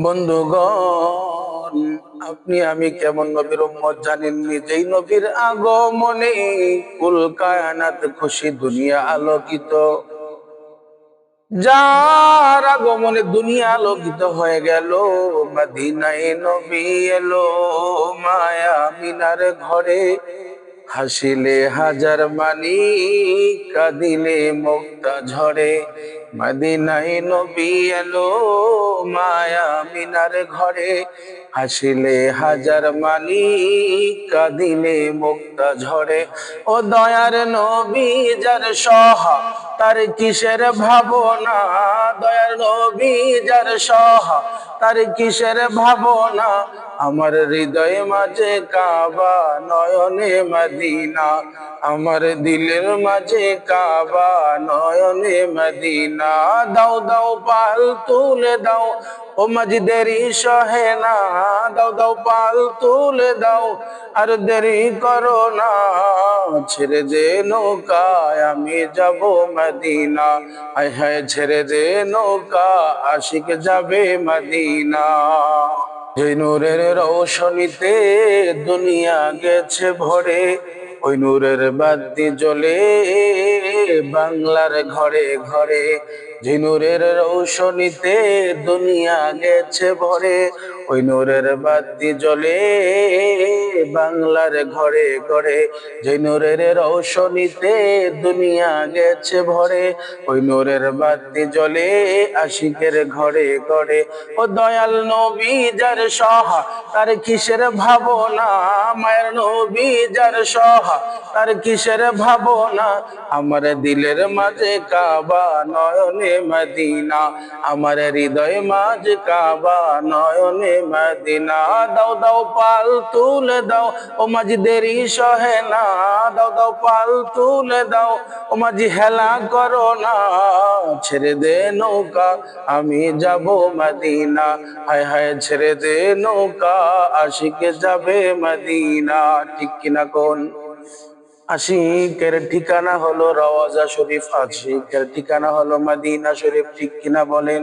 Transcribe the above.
বন্ধুগণ, আপনি আমি কেমন নবীর উম্মত জানেননি? যেই নবীর আগমনে কুল কায়নাত খুশি, দুনিয়া আলোকিত। যার আগমনে দুনিয়া আলোকিত হয়ে গেল। মদিনায় নবী এলো, মায়া মিনার ঘরে। হাসিলে হাজার মানি, কাঁদিলে মুক্তা ঝরে। মদিনায় নবী এলো, মায়া মিনার ঘরে। হাসিলে হাজার মানি, কাঁদিলে মুক্তা ঝরে। ও দয়ার নবী যার সহা, তার কিসের ভাবনা? দয়ার নবী যার সহা, তার কিসের ভাবনা? আমার হৃদয়ে মাঝে কাবা, নয়নে মদিনা। আমার দিলের মাঝে কাবা, নয়নে মদিনা। দাও দাও পাল তুলে দাও, ও মাঝি দেরি সহে না। দাও দাও পাল তুলে দাও, আর দেরি করো না। ছেড়ে দে নৌকায়, আমি যাব মদিনা। আয় হায় ছেড়ে দে নৌকা, আশিক যাবে মদিনা। যে নূরের রৌশনীতে দুনিয়া গেছে ভরে, ওই নূরের বাতি জ্বলে বাংলার ঘরে ঘরে। যে নূরের রৌশনীতে দুনিয়া গেছে ভরে, ওই নূরের বাতি জ্বলে বাংলার ঘরে ঘরে। যে নূরের রৌশনীতে দুনিয়া গেছে ভরে, ওই নূরের বাতি জ্বলে আশিকের ঘরে ঘরে। ও দয়াল নবী যার সহা, তার কিসের ভাবনা? মায়ের নবী যার সহা, তার কিসের ভাবনা? আমার দিলের মাঝে কাবা, নয়নে মদিনা। আমার হৃদয় মাঝে কাবা, নয়নে মদিনা। দাও দাও পাল তুলে দাও, ও মাঝি দেরি সহে না। দাও দাও পাল তুলে দাও, ও মাঝি হেলা করো না। ছেড়ে দে নৌকা, আমি যাব মদিনা। হায় হায় ছেড়ে দে নৌকা, আশিকে যাবে মদিনা। ঠিক কিনা কোন? আশিকের ঠিকানা হলো রওজা শরীফ, আশিকের ঠিকানা হলো মদিনা শরীফ। ঠিক কিনা বলেন?